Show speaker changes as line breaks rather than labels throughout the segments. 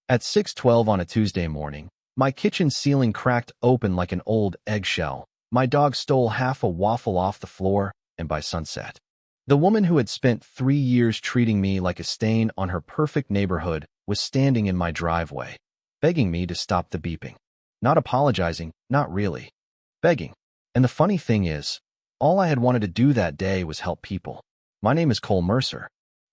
At 6:12 on a Tuesday morning, my kitchen ceiling cracked open like an old eggshell. My dog stole half a waffle off the floor, and by sunset, the woman who had spent 3 years treating me like a stain on her perfect neighborhood was standing in my driveway, begging me to stop the beeping. Not apologizing, not really. Begging. And the funny thing is, all I had wanted to do that day was help people. My name is Cole Mercer.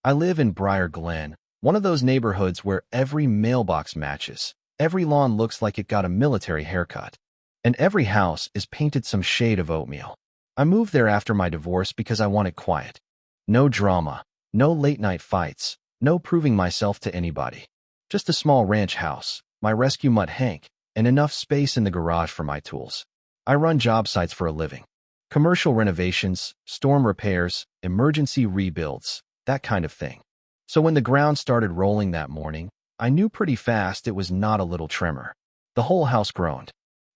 I live in Briar Glen, one of those neighborhoods where every mailbox matches, every lawn looks like it got a military haircut, and every house is painted some shade of oatmeal. I moved there after my divorce because I wanted quiet. No drama, no late-night fights, no proving myself to anybody. Just a small ranch house, my rescue mutt Hank, and enough space in the garage for my tools. I run job sites for a living. Commercial renovations, storm repairs, emergency rebuilds, that kind of thing. So when the ground started rolling that morning, I knew pretty fast it was not a little tremor. The whole house groaned.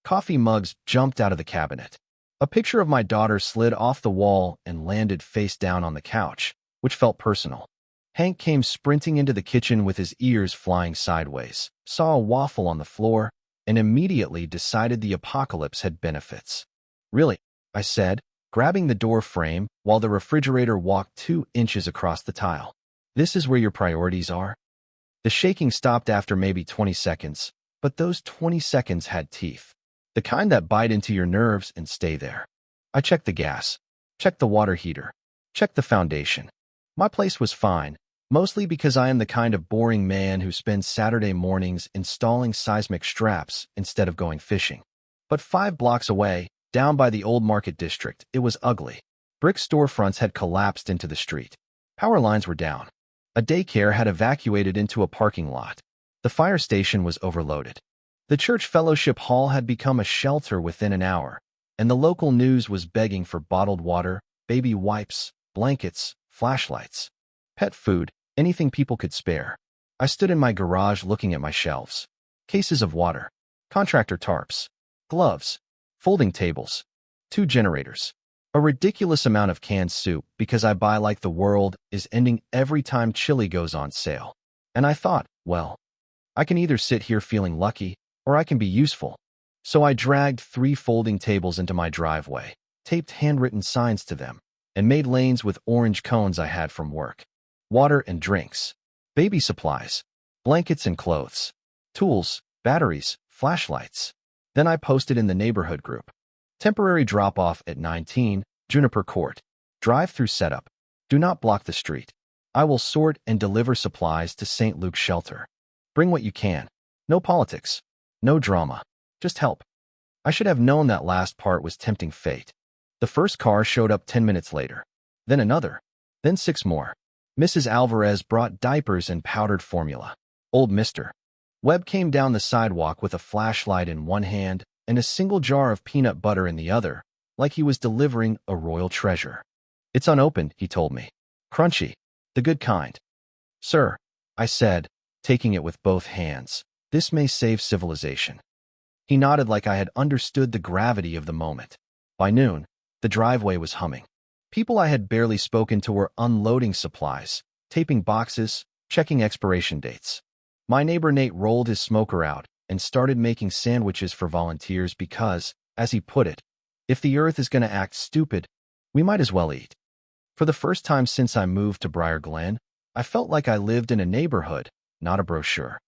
Coffee mugs jumped out of the cabinet. A picture of my daughter slid off the wall and landed face down on the couch, which felt personal. Hank came sprinting into the kitchen with his ears flying sideways, saw a waffle on the floor, and immediately decided the apocalypse had benefits. Really? I said, grabbing the door frame while the refrigerator walked 2 inches across the tile. This is where your priorities are? The shaking stopped after maybe 20 seconds, but those 20 seconds had teeth. The kind that bite into your nerves and stay there. I checked the gas, checked the water heater, checked the foundation. My place was fine, mostly because I am the kind of boring man who spends Saturday mornings installing seismic straps instead of going fishing. But 5 blocks away, down by the Old Market District, it was ugly. Brick storefronts had collapsed into the street. Power lines were down. A daycare had evacuated into a parking lot. The fire station was overloaded. The church fellowship hall had become a shelter within an hour, and the local news was begging for bottled water, baby wipes, blankets, flashlights, pet food, anything people could spare. I stood in my garage looking at my shelves. Cases of water, contractor tarps, gloves, folding tables, 2 generators, a ridiculous amount of canned soup because I buy like the world is ending every time chili goes on sale. And I thought, well, I can either sit here feeling lucky, or I can be useful. So I dragged 3 folding tables into my driveway, taped handwritten signs to them, and made lanes with orange cones I had from work. Water and drinks, baby supplies, blankets and clothes, tools, batteries, flashlights. Then I posted in the neighborhood group. Temporary drop-off at 19, Juniper Court. Drive-through setup. Do not block the street. I will sort and deliver supplies to St. Luke's shelter. Bring what you can. No politics. No drama. Just help. I should have known that last part was tempting fate. The first car showed up 10 minutes later. Then another. Then 6 more. Mrs. Alvarez brought diapers and powdered formula. Old Mr. Webb came down the sidewalk with a flashlight in one hand and a single jar of peanut butter in the other, like he was delivering a royal treasure. It's unopened, he told me. Crunchy. The good kind. Sir, I said, taking it with both hands. This may save civilization. He nodded like I had understood the gravity of the moment. By noon, the driveway was humming. People I had barely spoken to were unloading supplies, taping boxes, checking expiration dates. My neighbor Nate rolled his smoker out and started making sandwiches for volunteers because, as he put it, if the earth is going to act stupid, we might as well eat. For the first time since I moved to Briar Glen, I felt like I lived in a neighborhood, not a brochure.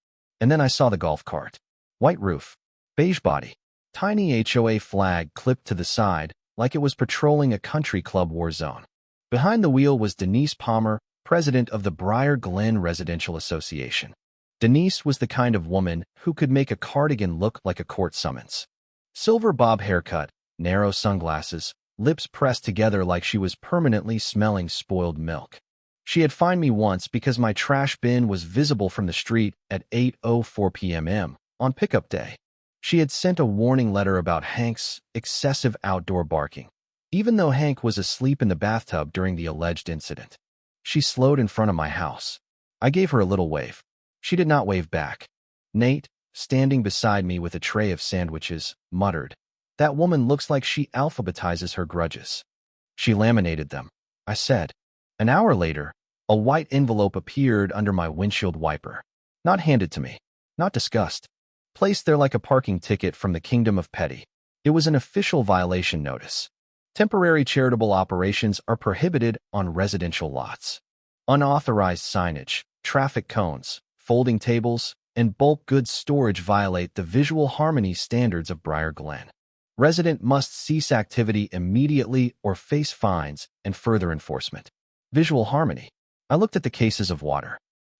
And then I saw the golf cart. White roof, beige body, tiny HOA flag clipped to the side like it was patrolling a country club war zone. Behind the wheel was Denise Palmer, president of the Briar Glen Residential Association. Denise was the kind of woman who could make a cardigan look like a court summons. Silver bob haircut, narrow sunglasses, lips pressed together like she was permanently smelling spoiled milk. She had fined me once because my trash bin was visible from the street at 8:04 p.m. on pickup day. She had sent a warning letter about Hank's excessive outdoor barking, even though Hank was asleep in the bathtub during the alleged incident. She slowed in front of my house. I gave her a little wave. She did not wave back. Nate, standing beside me with a tray of sandwiches, muttered, "That woman looks like she alphabetizes her grudges." She laminated them, I said. An hour later, a white envelope appeared under my windshield wiper. Not handed to me. not disgust. Placed there like a parking ticket from the kingdom of petty. It was an official violation notice. Temporary charitable operations are prohibited on residential lots. Unauthorized signage, traffic cones, folding tables, and bulk goods storage violate the visual harmony standards of Briar Glen. Resident must cease activity immediately or face fines and further enforcement. Visual harmony. I looked at the cases of water.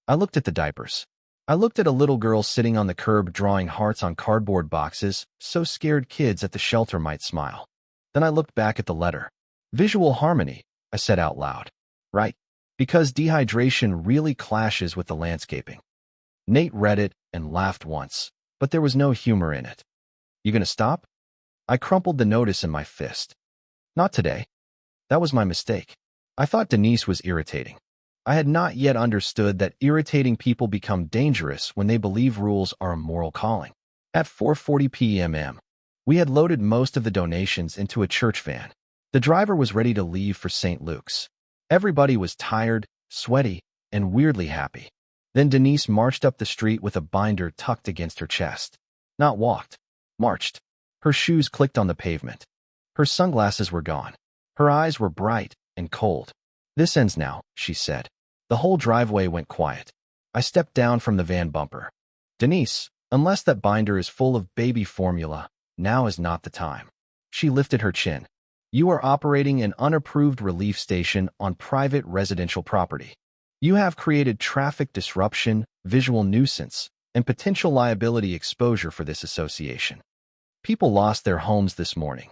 I looked at the diapers. I looked at a little girl sitting on the curb drawing hearts on cardboard boxes, so scared kids at the shelter might smile. Then I looked back at the letter. Visual harmony, I said out loud. Right? Because dehydration really clashes with the landscaping. Nate read it and laughed once, but there was no humor in it. You gonna stop? I crumpled the notice in my fist. Not today. That was my mistake. I thought Denise was irritating. I had not yet understood that irritating people become dangerous when they believe rules are a moral calling. At 4:40 p.m., we had loaded most of the donations into a church van. The driver was ready to leave for St. Luke's. Everybody was tired, sweaty, and weirdly happy. Then Denise marched up the street with a binder tucked against her chest. Not walked, marched. Her shoes clicked on the pavement. Her sunglasses were gone. Her eyes were bright and cold. This ends now, she said. The whole driveway went quiet. I stepped down from the van bumper. Denise, unless that binder is full of baby formula, now is not the time. She lifted her chin. You are operating an unapproved relief station on private residential property. You have created traffic disruption, visual nuisance, and potential liability exposure for this association. People lost their homes this morning.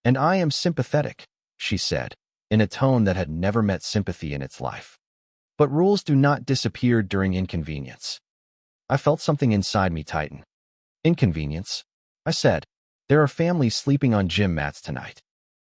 And I am sympathetic, she said, in a tone that had never met sympathy in its life. But rules do not disappear during inconvenience. I felt something inside me tighten. Inconvenience? I said. There are families sleeping on gym mats tonight.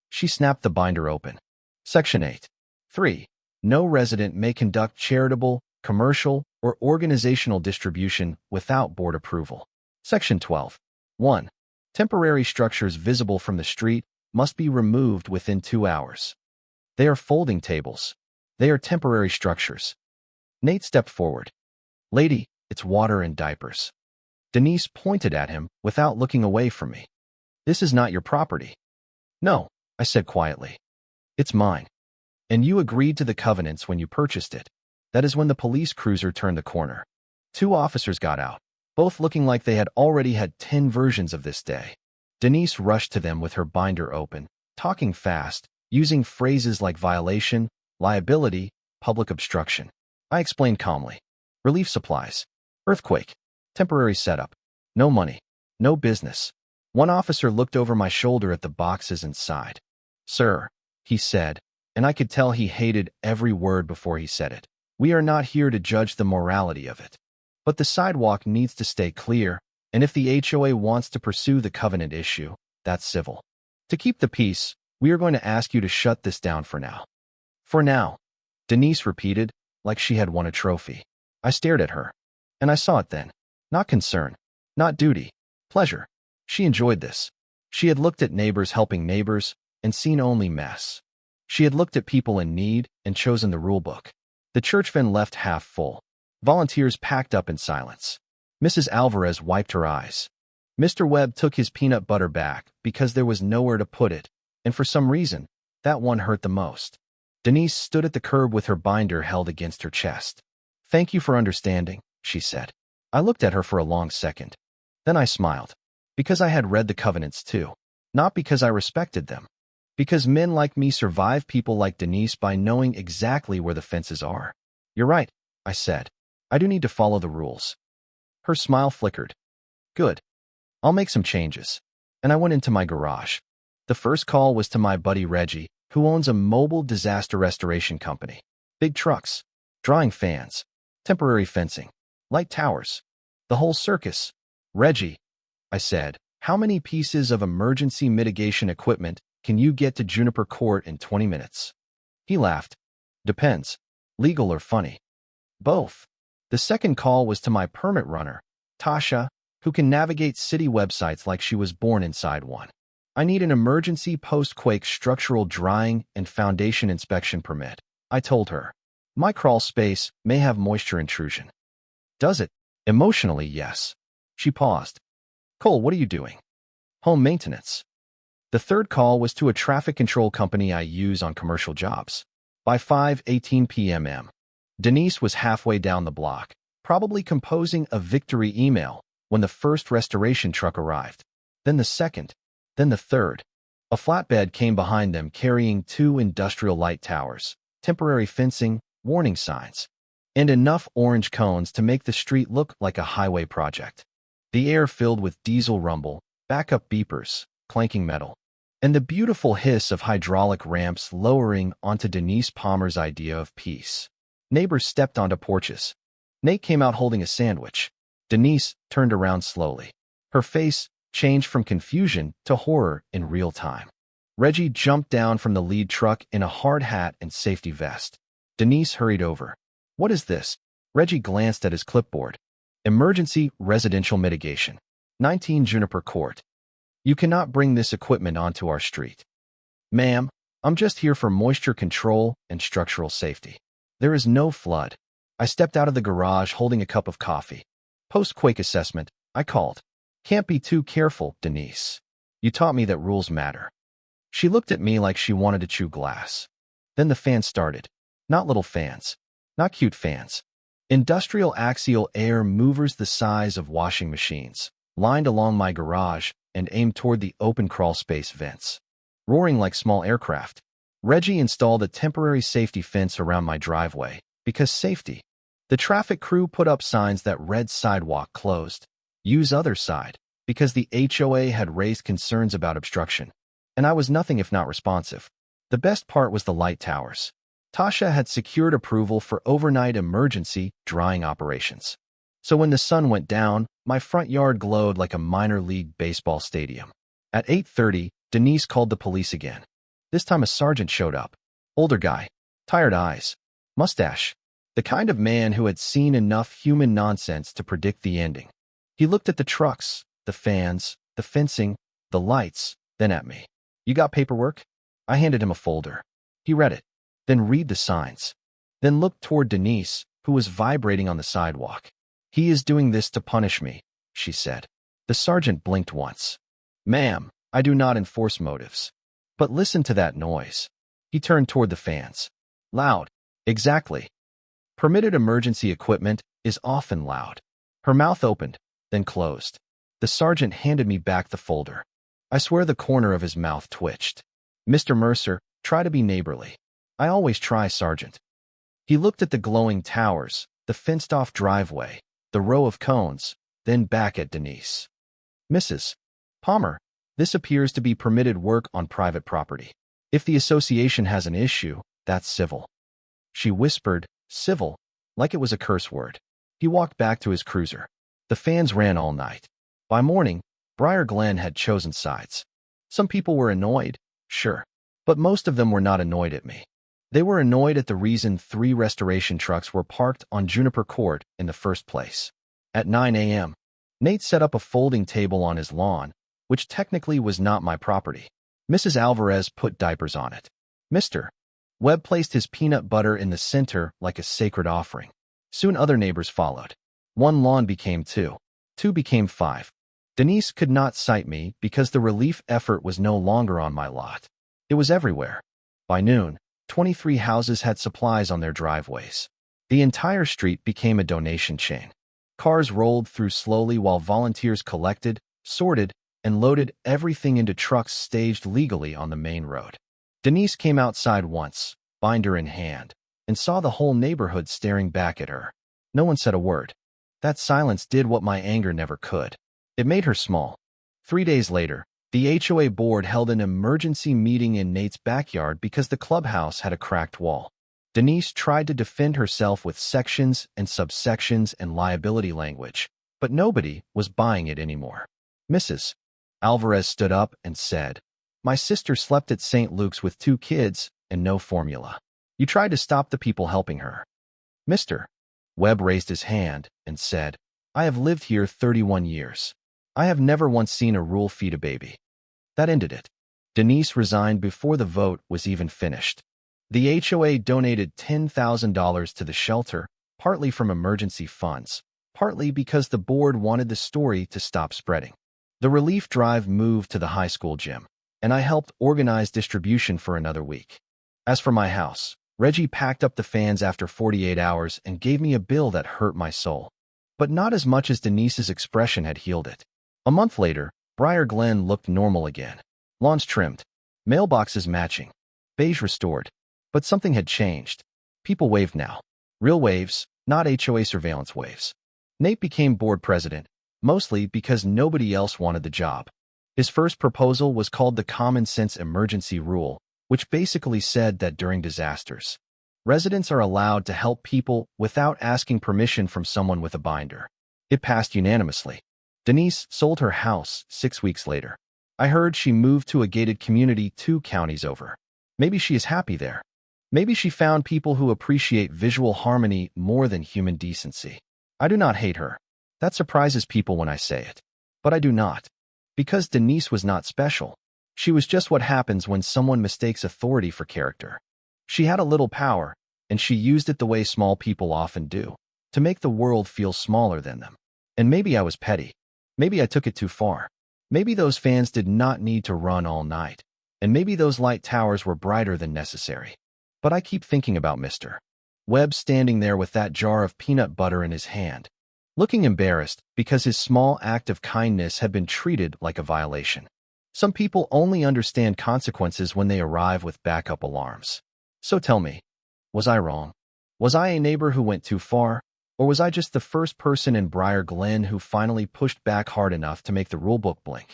She snapped the binder open. Section 8. 3. No resident may conduct charitable, commercial, or organizational distribution without board approval. Section 12. 1. Temporary structures visible from the street must be removed within 2 hours. They are folding tables. They are temporary structures. Nate stepped forward. Lady, it's water and diapers. Denise pointed at him without looking away from me. This is not your property. No, I said quietly. It's mine. And you agreed to the covenants when you purchased it. That is when the police cruiser turned the corner. 2 officers got out, both looking like they had already had 10 versions of this day. Denise rushed to them with her binder open, talking fast, using phrases like violation, liability, public obstruction. I explained calmly. Relief supplies. Earthquake. Temporary setup. No money. No business. One officer looked over my shoulder at the boxes and sighed. Sir, he said, and I could tell he hated every word before he said it. We are not here to judge the morality of it. But the sidewalk needs to stay clear, and if the HOA wants to pursue the covenant issue, that's civil. To keep the peace, we are going to ask you to shut this down for now. For now, Denise repeated, like she had won a trophy. I stared at her, and I saw it then. Not concern, not duty, pleasure. She enjoyed this. She had looked at neighbors helping neighbors and seen only mess. She had looked at people in need and chosen the rulebook. The church van left half full. Volunteers packed up in silence. Mrs. Alvarez wiped her eyes. Mr. Webb took his peanut butter back because there was nowhere to put it, and for some reason, that one hurt the most. Denise stood at the curb with her binder held against her chest. Thank you for understanding, she said. I looked at her for a long second. Then I smiled. Because I had read the covenants too. Not because I respected them. Because men like me survive people like Denise by knowing exactly where the fences are. You're right, I said. I do need to follow the rules. Her smile flickered. Good. I'll make some changes. And I went into my garage. The first call was to my buddy Reggie, who owns a mobile disaster restoration company. Big trucks, drying fans, temporary fencing, light towers, the whole circus. Reggie, I said, how many pieces of emergency mitigation equipment can you get to Juniper Court in 20 minutes? He laughed. Depends. Legal or funny? Both. The second call was to my permit runner, Tasha, who can navigate city websites like she was born inside one. I need an emergency post-quake structural drying and foundation inspection permit, I told her. My crawl space may have moisture intrusion. Does it? Emotionally, yes. She paused. Cole, what are you doing? Home maintenance. The third call was to a traffic control company I use on commercial jobs. By 5:18 p.m., Denise was halfway down the block, probably composing a victory email when the first restoration truck arrived. Then the second, then the third. A flatbed came behind them carrying 2 industrial light towers, temporary fencing, warning signs, and enough orange cones to make the street look like a highway project. The air filled with diesel rumble, backup beepers, clanking metal, and the beautiful hiss of hydraulic ramps lowering onto Denise Palmer's idea of peace. Neighbors stepped onto porches. Nate came out holding a sandwich. Denise turned around slowly. Her face changed from confusion to horror in real time. Reggie jumped down from the lead truck in a hard hat and safety vest. Denise hurried over. What is this? Reggie glanced at his clipboard. Emergency Residential Mitigation. 19 Juniper Court. You cannot bring this equipment onto our street. Ma'am, I'm just here for moisture control and structural safety. There is no flood. I stepped out of the garage holding a cup of coffee. Post-Quake assessment, I called. Can't be too careful, Denise. You taught me that rules matter. She looked at me like she wanted to chew glass. Then the fans started. Not little fans. Not cute fans. Industrial axial air movers the size of washing machines, lined along my garage and aimed toward the open crawl space vents. Roaring like small aircraft. Reggie installed a temporary safety fence around my driveway, because safety. The traffic crew put up signs that read sidewalk closed. Use other side, because the HOA had raised concerns about obstruction. And I was nothing if not responsive. The best part was the light towers. Tasha had secured approval for overnight emergency drying operations. So when the sun went down, my front yard glowed like a minor league baseball stadium. At 8:30, Denise called the police again. This time a sergeant showed up. Older guy. Tired eyes. Mustache. The kind of man who had seen enough human nonsense to predict the ending. He looked at the trucks, the fans, the fencing, the lights, then at me. You got paperwork? I handed him a folder. He read it. Then read the signs. Then looked toward Denise, who was vibrating on the sidewalk. He is doing this to punish me, she said. The sergeant blinked once. Ma'am, I do not enforce motives. But listen to that noise. He turned toward the fans. Loud. Exactly. Permitted emergency equipment is often loud. Her mouth opened, then closed. The sergeant handed me back the folder. I swear the corner of his mouth twitched. Mr. Mercer, try to be neighborly. I always try, Sergeant. He looked at the glowing towers, the fenced-off driveway, the row of cones, then back at Denise. Mrs. Palmer, this appears to be permitted work on private property. If the association has an issue, that's civil. She whispered, civil, like it was a curse word. He walked back to his cruiser. The fans ran all night. By morning, Briar Glen had chosen sides. Some people were annoyed, sure, but most of them were not annoyed at me. They were annoyed at the reason 3 restoration trucks were parked on Juniper Court in the first place. At 9 a.m., Nate set up a folding table on his lawn, which technically was not my property. Mrs. Alvarez put diapers on it. Mr. Webb placed his peanut butter in the center like a sacred offering. Soon other neighbors followed. 1 lawn became 2. 2 became 5. Denise could not cite me because the relief effort was no longer on my lot. It was everywhere. By noon, 23 houses had supplies on their driveways. The entire street became a donation chain. Cars rolled through slowly while volunteers collected, sorted, and loaded everything into trucks staged legally on the main road. Denise came outside once, binder in hand, and saw the whole neighborhood staring back at her. No one said a word. That silence did what my anger never could. It made her small. 3 days later, the HOA board held an emergency meeting in Nate's backyard because the clubhouse had a cracked wall. Denise tried to defend herself with sections and subsections and liability language, but nobody was buying it anymore. Mrs. Alvarez stood up and said, "My sister slept at St. Luke's with 2 kids and no formula. You tried to stop the people helping her." Mr. Webb raised his hand and said, "I have lived here 31 years. I have never once seen a rule feed a baby." That ended it. Denise resigned before the vote was even finished. The HOA donated $10,000 to the shelter, partly from emergency funds, partly because the board wanted the story to stop spreading. The relief drive moved to the high school gym, and I helped organize distribution for another week. As for my house, Reggie packed up the fans after 48 hours and gave me a bill that hurt my soul. But not as much as Denise's expression had healed it. A month later, Briar Glen looked normal again. Lawns trimmed, mailboxes matching, beige restored. But something had changed. People waved now. Real waves, not HOA surveillance waves. Nate became board president, mostly because nobody else wanted the job. His first proposal was called the Common Sense Emergency Rule, which basically said that during disasters, residents are allowed to help people without asking permission from someone with a binder. It passed unanimously. Denise sold her house 6 weeks later. I heard she moved to a gated community 2 counties over. Maybe she is happy there. Maybe she found people who appreciate visual harmony more than human decency. I do not hate her. That surprises people when I say it. But I do not. Because Denise was not special. She was just what happens when someone mistakes authority for character. She had a little power, and she used it the way small people often do, to make the world feel smaller than them. And maybe I was petty. Maybe I took it too far. Maybe those fans did not need to run all night. And maybe those light towers were brighter than necessary. But I keep thinking about Mr. Webb standing there with that jar of peanut butter in his hand, looking embarrassed because his small act of kindness had been treated like a violation. Some people only understand consequences when they arrive with backup alarms. So tell me, was I wrong? Was I a neighbor who went too far? Or was I just the first person in Briar Glen who finally pushed back hard enough to make the rulebook blink?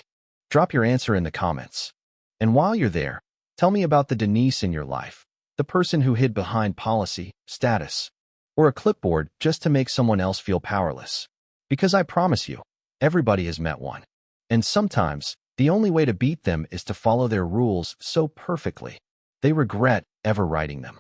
Drop your answer in the comments. And while you're there, tell me about the Denise in your life, the person who hid behind policy, status, or a clipboard just to make someone else feel powerless. Because I promise you, everybody has met one. And sometimes, the only way to beat them is to follow their rules so perfectly, they regret ever writing them.